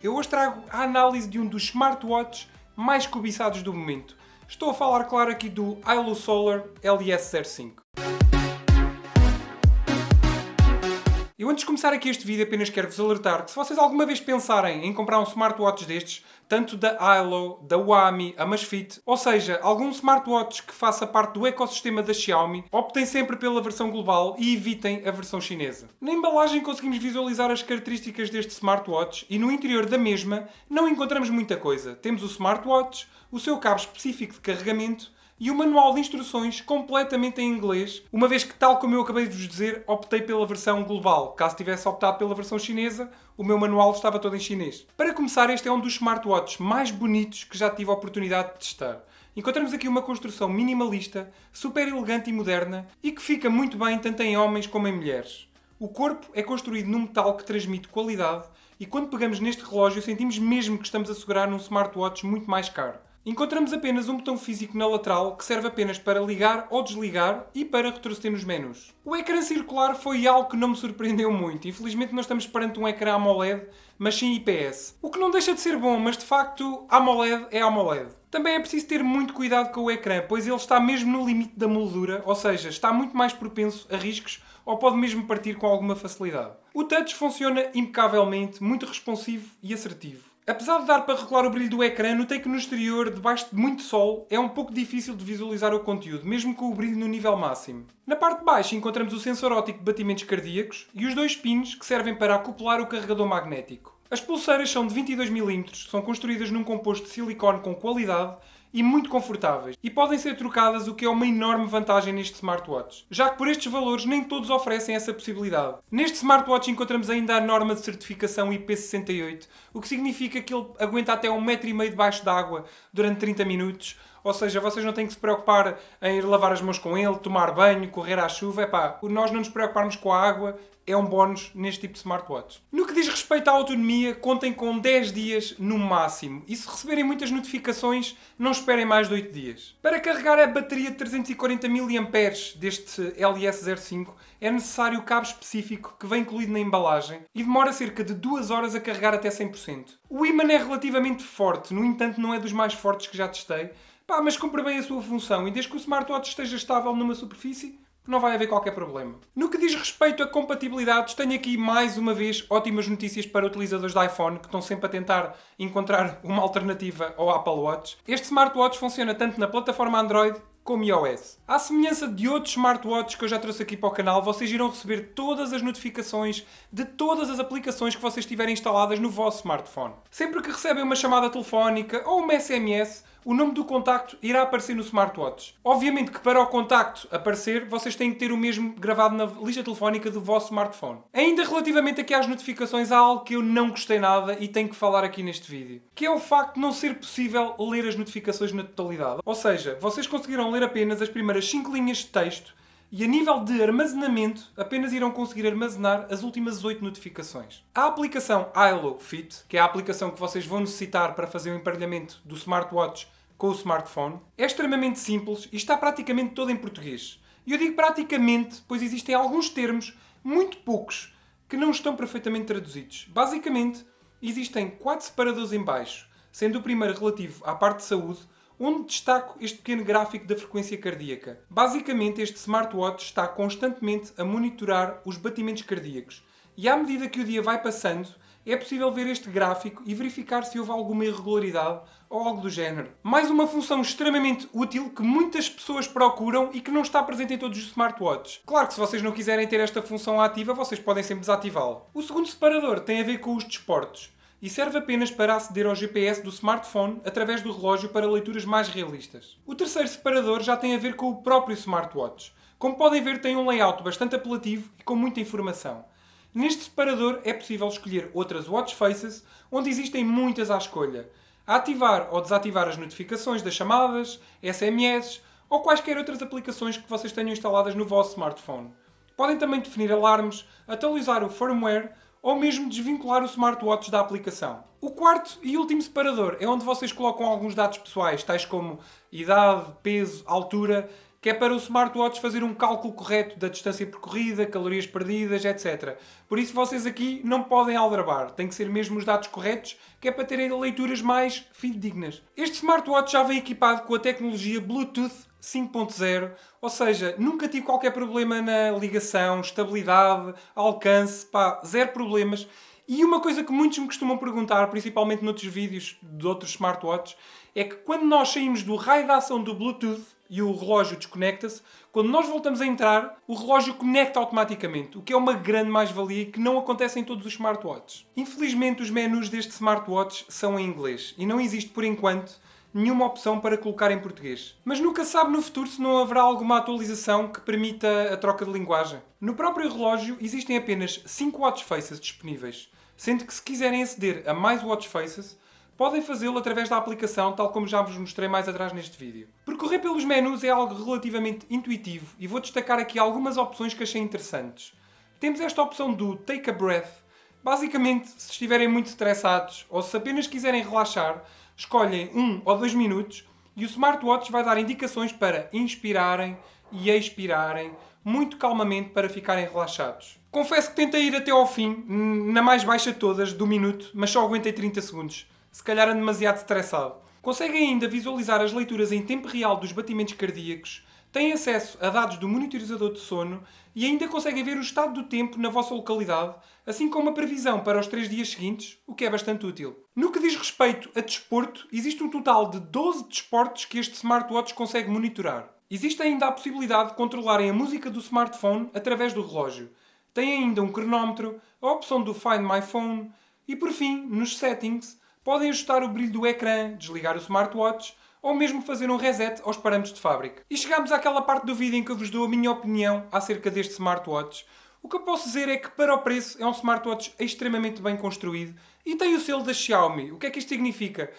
Eu hoje trago a análise de um dos smartwatches mais cobiçados do momento. Estou a falar, claro, aqui do Ailo Solar LS05. Eu antes de começar aqui este vídeo apenas quero-vos alertar que se vocês alguma vez pensarem em comprar um smartwatch destes, tanto da Ailo, da Huami, Amazfit, ou seja, algum smartwatch que faça parte do ecossistema da Xiaomi, optem sempre pela versão global e evitem a versão chinesa. Na embalagem conseguimos visualizar as características deste smartwatch e no interior da mesma não encontramos muita coisa. Temos o smartwatch, o seu cabo específico de carregamento, e o manual de instruções completamente em inglês, uma vez que, tal como eu acabei de vos dizer, optei pela versão global. Caso tivesse optado pela versão chinesa, o meu manual estava todo em chinês. Para começar, este é um dos smartwatches mais bonitos que já tive a oportunidade de testar. Encontramos aqui uma construção minimalista, super elegante e moderna, e que fica muito bem tanto em homens como em mulheres. O corpo é construído num metal que transmite qualidade, e quando pegamos neste relógio sentimos mesmo que estamos a segurar num smartwatch muito mais caro. Encontramos apenas um botão físico na lateral que serve apenas para ligar ou desligar e para retroceder nos menus. O ecrã circular foi algo que não me surpreendeu muito. Infelizmente não estamos perante um ecrã AMOLED, mas sim IPS. O que não deixa de ser bom, mas de facto AMOLED é AMOLED. Também é preciso ter muito cuidado com o ecrã, pois ele está mesmo no limite da moldura, ou seja, está muito mais propenso a riscos ou pode mesmo partir com alguma facilidade. O touch funciona impecavelmente, muito responsivo e assertivo. Apesar de dar para regular o brilho do ecrã, notei que no exterior, debaixo de muito sol, é um pouco difícil de visualizar o conteúdo, mesmo com o brilho no nível máximo. Na parte de baixo encontramos o sensor óptico de batimentos cardíacos e os dois pinos que servem para acoplar o carregador magnético. As pulseiras são de 22 mm, são construídas num composto de silicone com qualidade e muito confortáveis, e podem ser trocadas, o que é uma enorme vantagem neste smartwatch, já que por estes valores nem todos oferecem essa possibilidade. Neste smartwatch encontramos ainda a norma de certificação IP68, o que significa que ele aguenta até 1,5 m debaixo d'água durante 30 minutos, ou seja, vocês não têm que se preocupar em ir lavar as mãos com ele, tomar banho, correr à chuva. Epá, nós não nos preocuparmos com a água é um bónus neste tipo de smartwatch. No que diz respeito à autonomia, contem com 10 dias no máximo. E se receberem muitas notificações, não esperem mais de 8 dias. Para carregar a bateria de 340 mAh deste LS05, é necessário o cabo específico que vem incluído na embalagem e demora cerca de 2 horas a carregar até 100%. O ímã é relativamente forte, no entanto não é dos mais fortes que já testei, mas cumpre bem a sua função e desde que o smartwatch esteja estável numa superfície, não vai haver qualquer problema. No que diz respeito a compatibilidades, tenho aqui mais uma vez ótimas notícias para utilizadores de iPhone que estão sempre a tentar encontrar uma alternativa ao Apple Watch. Este smartwatch funciona tanto na plataforma Android como iOS. À semelhança de outros smartwatches que eu já trouxe aqui para o canal, vocês irão receber todas as notificações de todas as aplicações que vocês tiverem instaladas no vosso smartphone. Sempre que recebem uma chamada telefónica ou uma SMS, o nome do contacto irá aparecer no smartwatch. Obviamente que para o contacto aparecer, vocês têm que ter o mesmo gravado na lista telefónica do vosso smartphone. Ainda relativamente aqui às notificações, há algo que eu não gostei nada e tenho que falar aqui neste vídeo, que é o facto de não ser possível ler as notificações na totalidade. Ou seja, vocês conseguiram ler apenas as primeiras 5 linhas de texto e a nível de armazenamento apenas irão conseguir armazenar as últimas 8 notificações. A aplicação Ailo Fit, que é a aplicação que vocês vão necessitar para fazer o emparelhamento do smartwatch com o smartphone, é extremamente simples e está praticamente toda em português. E eu digo praticamente, pois existem alguns termos, muito poucos, que não estão perfeitamente traduzidos. Basicamente, existem 4 separadores em baixo, sendo o primeiro relativo à parte de saúde, onde destaco este pequeno gráfico da frequência cardíaca. Basicamente, este smartwatch está constantemente a monitorar os batimentos cardíacos. E à medida que o dia vai passando, é possível ver este gráfico e verificar se houve alguma irregularidade ou algo do género. Mais uma função extremamente útil que muitas pessoas procuram e que não está presente em todos os smartwatches. Claro que se vocês não quiserem ter esta função ativa, vocês podem sempre desativá-la. O segundo separador tem a ver com os desportos e serve apenas para aceder ao GPS do smartphone através do relógio para leituras mais realistas. O terceiro separador já tem a ver com o próprio smartwatch. Como podem ver, tem um layout bastante apelativo e com muita informação. Neste separador é possível escolher outras watch faces, onde existem muitas à escolha. Ativar ou desativar as notificações das chamadas, SMS ou quaisquer outras aplicações que vocês tenham instaladas no vosso smartphone. Podem também definir alarmes, atualizar o firmware ou mesmo desvincular o smartwatch da aplicação. O quarto e último separador é onde vocês colocam alguns dados pessoais, tais como idade, peso, altura, que é para o smartwatch fazer um cálculo correto da distância percorrida, calorias perdidas, etc. Por isso vocês aqui não podem aldrabar, tem que ser mesmo os dados corretos, que é para terem leituras mais fidedignas. Este smartwatch já vem equipado com a tecnologia Bluetooth 5.0, ou seja, nunca tive qualquer problema na ligação, estabilidade, alcance, zero problemas. E uma coisa que muitos me costumam perguntar, principalmente noutros vídeos de outros smartwatches, é que quando nós saímos do raio de ação do Bluetooth e o relógio desconecta-se, quando nós voltamos a entrar, o relógio conecta automaticamente, o que é uma grande mais-valia que não acontece em todos os smartwatches. Infelizmente, os menus deste smartwatch são em inglês e não existe, por enquanto, nenhuma opção para colocar em português. Mas nunca se sabe no futuro se não haverá alguma atualização que permita a troca de linguagem. No próprio relógio existem apenas 5 watch faces disponíveis, sendo que se quiserem aceder a mais watch faces, podem fazê-lo através da aplicação, tal como já vos mostrei mais atrás neste vídeo. Percorrer pelos menus é algo relativamente intuitivo e vou destacar aqui algumas opções que achei interessantes. Temos esta opção do Take a Breath. Basicamente, se estiverem muito estressados ou se apenas quiserem relaxar, escolhem 1 ou 2 minutos e o smartwatch vai dar indicações para inspirarem e expirarem muito calmamente para ficarem relaxados. Confesso que tentei ir até ao fim, na mais baixa de todas, do minuto, mas só aguentei 30 segundos. Se calhar ando demasiado estressado. Conseguem ainda visualizar as leituras em tempo real dos batimentos cardíacos, têm acesso a dados do monitorizador de sono e ainda conseguem ver o estado do tempo na vossa localidade, assim como a previsão para os 3 dias seguintes, o que é bastante útil. No que diz respeito a desporto, existe um total de 12 desportos que este smartwatch consegue monitorar. Existe ainda a possibilidade de controlarem a música do smartphone através do relógio. Tem ainda um cronómetro, a opção do Find My Phone e, por fim, nos settings, podem ajustar o brilho do ecrã, desligar o smartwatch ou mesmo fazer um reset aos parâmetros de fábrica. E chegamos àquela parte do vídeo em que eu vos dou a minha opinião acerca deste smartwatch. O que eu posso dizer é que, para o preço, é um smartwatch extremamente bem construído e tem o selo da Xiaomi. O que é que isto significa?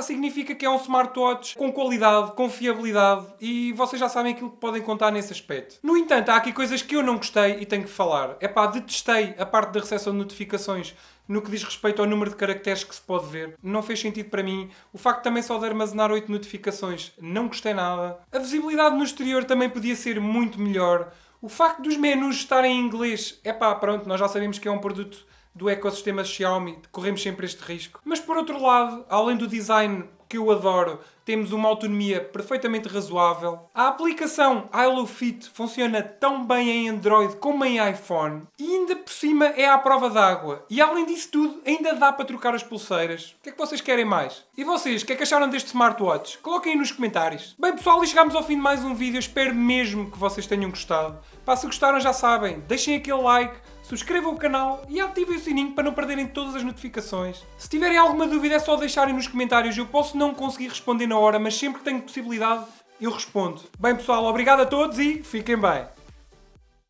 Significa que é um smartwatch com qualidade, confiabilidade e vocês já sabem aquilo que podem contar nesse aspecto. No entanto, há aqui coisas que eu não gostei e tenho que falar. Detestei a parte da recepção de notificações no que diz respeito ao número de caracteres que se pode ver. Não fez sentido para mim. O facto de também só de armazenar 8 notificações, não gostei nada. A visibilidade no exterior também podia ser muito melhor. O facto dos menus estarem em inglês, pronto, nós já sabemos que é um produto do ecossistema Xiaomi, corremos sempre este risco. Mas por outro lado, além do design que eu adoro, temos uma autonomia perfeitamente razoável. A aplicação iLoveFit funciona tão bem em Android como em iPhone e ainda por cima é à prova d'água. E além disso tudo, ainda dá para trocar as pulseiras. O que é que vocês querem mais? E vocês, o que é que acharam deste smartwatch? Coloquem aí nos comentários. Bem pessoal, e chegamos ao fim de mais um vídeo. Eu espero mesmo que vocês tenham gostado. Se gostaram já sabem, deixem aquele like, subscrevam o canal e ativem o sininho para não perderem todas as notificações. Se tiverem alguma dúvida é só deixarem nos comentários. Eu posso não conseguir responder na hora, mas sempre que tenho possibilidade eu respondo. Bem pessoal, obrigado a todos e fiquem bem.